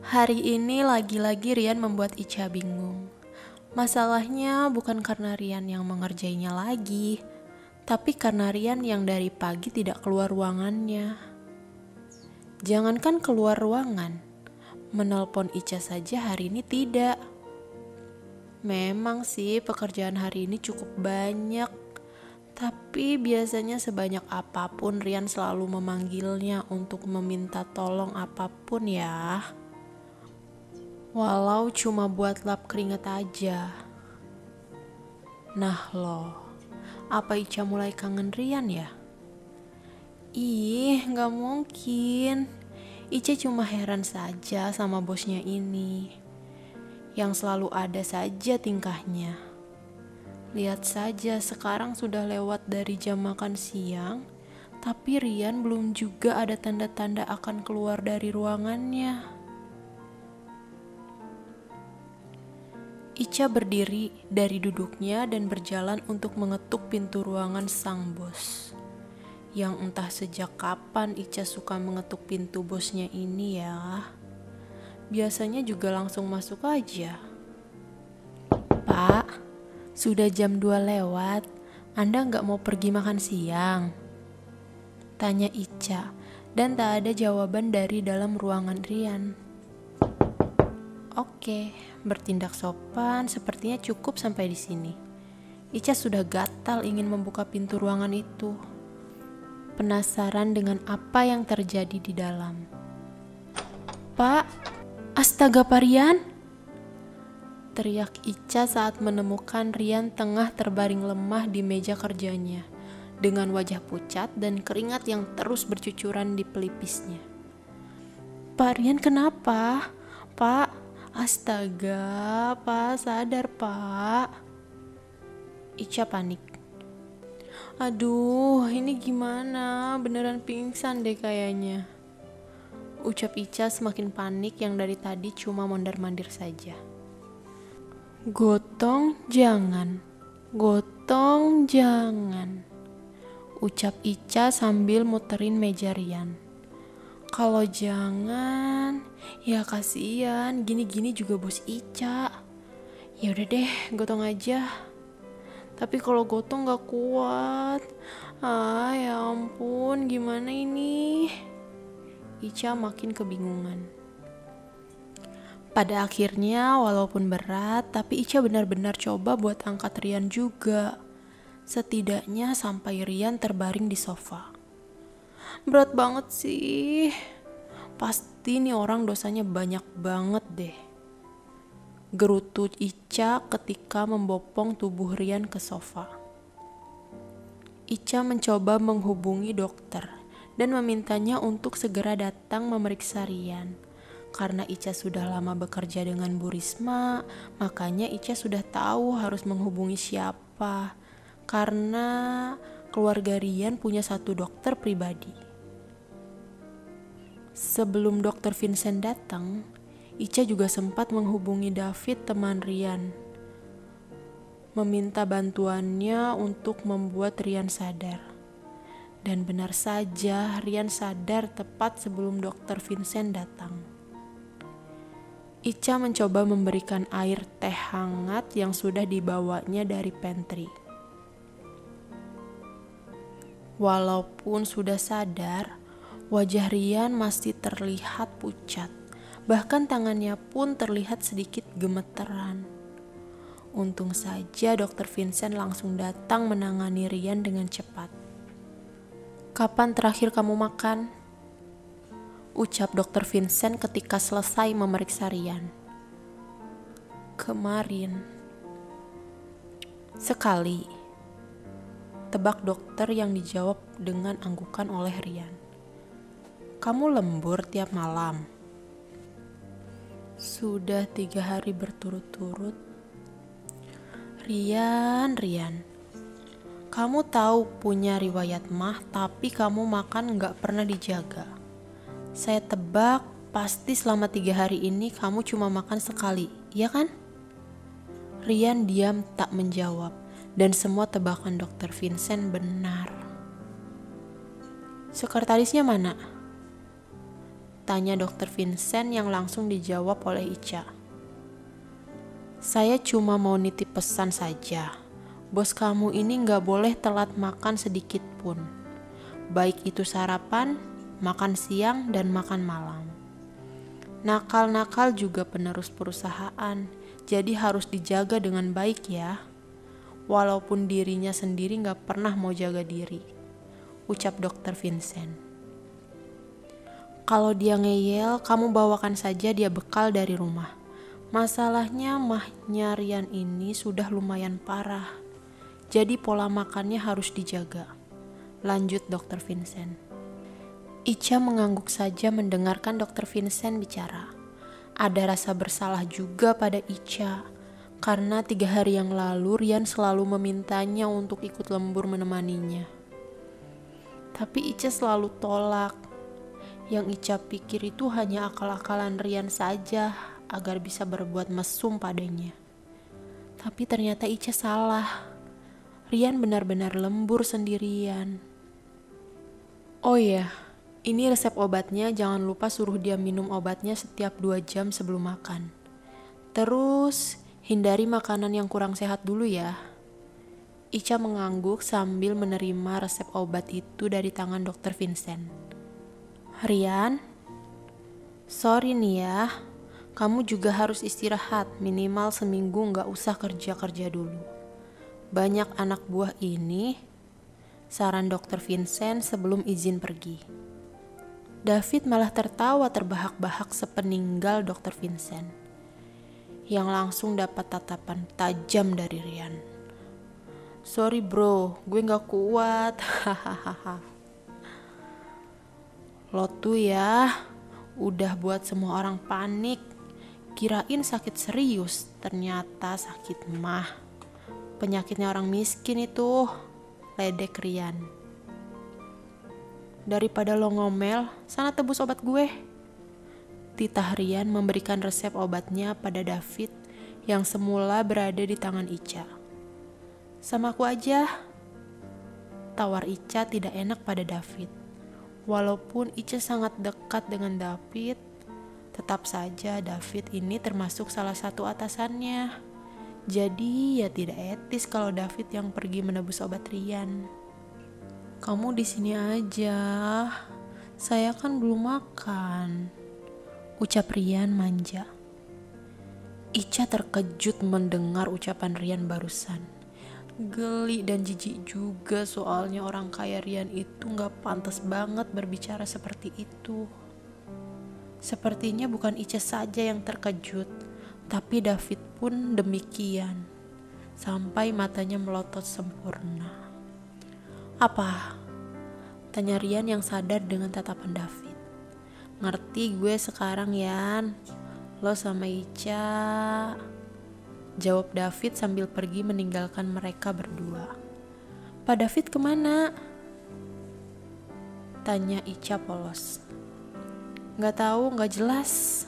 Hari ini lagi-lagi Rian membuat Ica bingung. Masalahnya bukan karena Rian yang mengerjainya lagi, tapi karena Rian yang dari pagi tidak keluar ruangannya. Jangankan keluar ruangan, menelpon Ica saja hari ini tidak. Memang sih pekerjaan hari ini cukup banyak, tapi biasanya sebanyak apapun Rian selalu memanggilnya untuk meminta tolong apapun ya. Walau cuma buat lap keringet aja. Nah loh, apa Ica mulai kangen Rian ya? Ih, gak mungkin. Ica cuma heran saja sama bosnya ini, yang selalu ada saja tingkahnya. Lihat saja sekarang sudah lewat dari jam makan siang, tapi Rian belum juga ada tanda-tanda akan keluar dari ruangannya. Ica berdiri dari duduknya dan berjalan untuk mengetuk pintu ruangan sang bos. Yang entah sejak kapan Ica suka mengetuk pintu bosnya ini ya. Biasanya juga langsung masuk aja. Pak, sudah jam 2 lewat, Anda nggak mau pergi makan siang? Tanya Ica, dan tak ada jawaban dari dalam ruangan Rian. Oke, bertindak sopan sepertinya cukup sampai di sini. Ica sudah gatal ingin membuka pintu ruangan itu. Penasaran dengan apa yang terjadi di dalam. Pak, astaga Pak Rian! Teriak Ica saat menemukan Rian tengah terbaring lemah di meja kerjanya, dengan wajah pucat dan keringat yang terus bercucuran di pelipisnya. Pak Rian kenapa? Pak, astaga, Pak sadar Pak. Ica panik. Aduh, ini gimana? Beneran pingsan deh kayaknya. Ucap Ica semakin panik yang dari tadi cuma mondar-mandir saja. Gotong jangan, gotong jangan. Ucap Ica sambil muterin meja Rian. Kalau jangan, ya kasihan, gini-gini juga bos Ica. Ya udah deh, gotong aja. Tapi kalau gotong gak kuat. Ya ampun, gimana ini? Ica makin kebingungan. Pada akhirnya, walaupun berat, tapi Ica benar-benar coba buat angkat Rian juga. Setidaknya sampai Rian terbaring di sofa. Berat banget sih. Pasti nih orang dosanya banyak banget deh. Gerutu Ica ketika membopong tubuh Rian ke sofa. Ica mencoba menghubungi dokter dan memintanya untuk segera datang memeriksa Rian. Karena Ica sudah lama bekerja dengan Bu Risma, makanya Ica sudah tahu harus menghubungi siapa. Karena keluarga Rian punya satu dokter pribadi. Sebelum dokter Vincent datang, Ica juga sempat menghubungi David teman Rian, meminta bantuannya untuk membuat Rian sadar. Dan benar saja Rian sadar tepat sebelum dokter Vincent datang. Ica mencoba memberikan air teh hangat yang sudah dibawanya dari pantry. Walaupun sudah sadar, wajah Rian masih terlihat pucat. Bahkan tangannya pun terlihat sedikit gemeteran. Untung saja dokter Vincent langsung datang menangani Rian dengan cepat. Kapan terakhir kamu makan? Ucap dokter Vincent ketika selesai memeriksa Rian. Kemarin. Sekali. Tebak dokter yang dijawab dengan anggukan oleh Rian. Kamu lembur tiap malam. Sudah 3 hari berturut-turut. Rian, kamu tahu punya riwayat mah, tapi kamu makan gak pernah dijaga. Saya tebak pasti selama 3 hari ini kamu cuma makan sekali, iya kan? Rian diam tak menjawab, dan semua tebakan dokter Vincent benar. Sekretarisnya mana? Tanya Dokter Vincent yang langsung dijawab oleh Ica. Saya cuma mau nitip pesan saja. Bos kamu ini gak boleh telat makan sedikit pun. Baik itu sarapan, makan siang, dan makan malam. Nakal-nakal juga penerus perusahaan, jadi harus dijaga dengan baik ya. Walaupun dirinya sendiri gak pernah mau jaga diri, ucap Dokter Vincent. Kalau dia ngeyel, kamu bawakan saja dia bekal dari rumah. Masalahnya mahnya Rian ini sudah lumayan parah, jadi pola makannya harus dijaga, lanjut Dokter Vincent. Ica mengangguk saja mendengarkan Dokter Vincent bicara. Ada rasa bersalah juga pada Ica, karena 3 hari yang lalu Rian selalu memintanya untuk ikut lembur menemaninya. Tapi Ica selalu tolak. Yang Ica pikir itu hanya akal-akalan Rian saja agar bisa berbuat mesum padanya. Tapi ternyata Ica salah. Rian benar-benar lembur sendirian. Oh iya, ini resep obatnya, jangan lupa suruh dia minum obatnya setiap 2 jam sebelum makan. Terus, hindari makanan yang kurang sehat dulu ya. Ica mengangguk sambil menerima resep obat itu dari tangan Dokter Vincent. Rian, sorry nih ya, kamu juga harus istirahat, minimal seminggu gak usah kerja-kerja dulu. Banyak anak buah ini, saran Dokter Vincent sebelum izin pergi. David malah tertawa terbahak-bahak sepeninggal Dokter Vincent, yang langsung dapat tatapan tajam dari Rian. Sorry bro, gue gak kuat. Lo tuh ya, udah buat semua orang panik. Kirain sakit serius, ternyata sakit mah. Penyakitnya orang miskin itu, ledek Rian. Daripada lo ngomel, sana tebus obat gue. Titah Rian memberikan resep obatnya pada David yang semula berada di tangan Ica. Sama aku aja. Tawar Ica tidak enak pada David. Walaupun Ica sangat dekat dengan David, tetap saja David ini termasuk salah satu atasannya. Jadi ya tidak etis kalau David yang pergi menebus obat Rian. Kamu di sini aja, saya kan belum makan, ucap Rian manja. Ica terkejut mendengar ucapan Rian barusan. Geli dan jijik juga, soalnya orang kaya Rian itu gak pantas banget berbicara seperti itu. Sepertinya bukan Ica saja yang terkejut, tapi David pun demikian, sampai matanya melotot sempurna. Apa? Tanya Rian yang sadar dengan tatapan David. Ngerti gue sekarang Yan, lo sama Ica, jawab David sambil pergi meninggalkan mereka berdua. Pak David kemana? Tanya Ica polos. Gak tahu, gak jelas,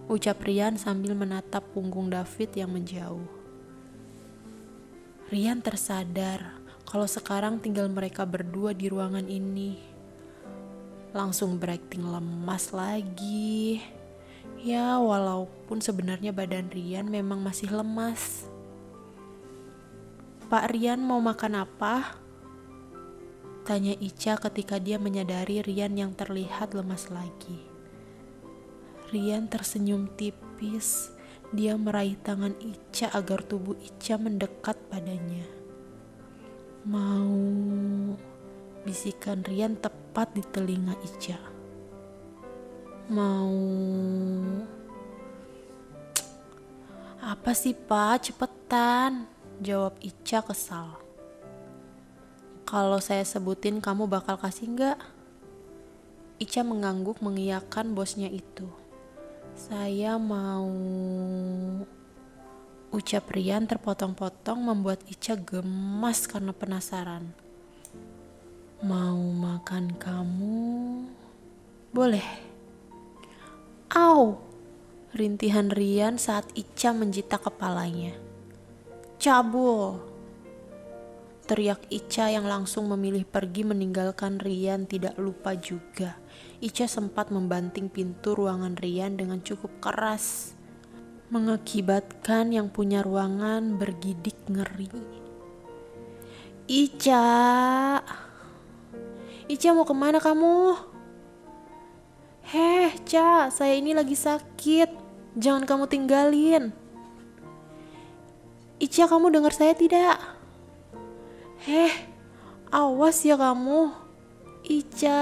ucap Rian sambil menatap punggung David yang menjauh. Rian tersadar kalau sekarang tinggal mereka berdua di ruangan ini. Langsung berakting lemas lagi. Ya, walaupun sebenarnya badan Rian memang masih lemas. Pak Rian mau makan apa? Tanya Ica ketika dia menyadari Rian yang terlihat lemas lagi. Rian tersenyum tipis. Dia meraih tangan Ica agar tubuh Ica mendekat padanya. Mau, bisikan Rian tepat di telinga Ica. Mau. Apa sih Pak, cepetan, jawab Ica kesal. Kalau saya sebutin kamu bakal kasih gak? Ica mengangguk mengiyakan bosnya itu. Saya mau, ucap Rian terpotong-potong membuat Ica gemas karena penasaran. Mau makan kamu? Boleh. Au! Rintihan Rian saat Ica menjitak kepalanya. Cabul! teriak Ica yang langsung memilih pergi meninggalkan Rian. Tidak lupa juga, Ica sempat membanting pintu ruangan Rian dengan cukup keras, mengakibatkan yang punya ruangan bergidik ngeri. Ica mau kemana kamu? Heh, Ca, saya ini lagi sakit. Jangan kamu tinggalin. Ica, kamu dengar saya tidak? Heh, awas ya kamu. Ica.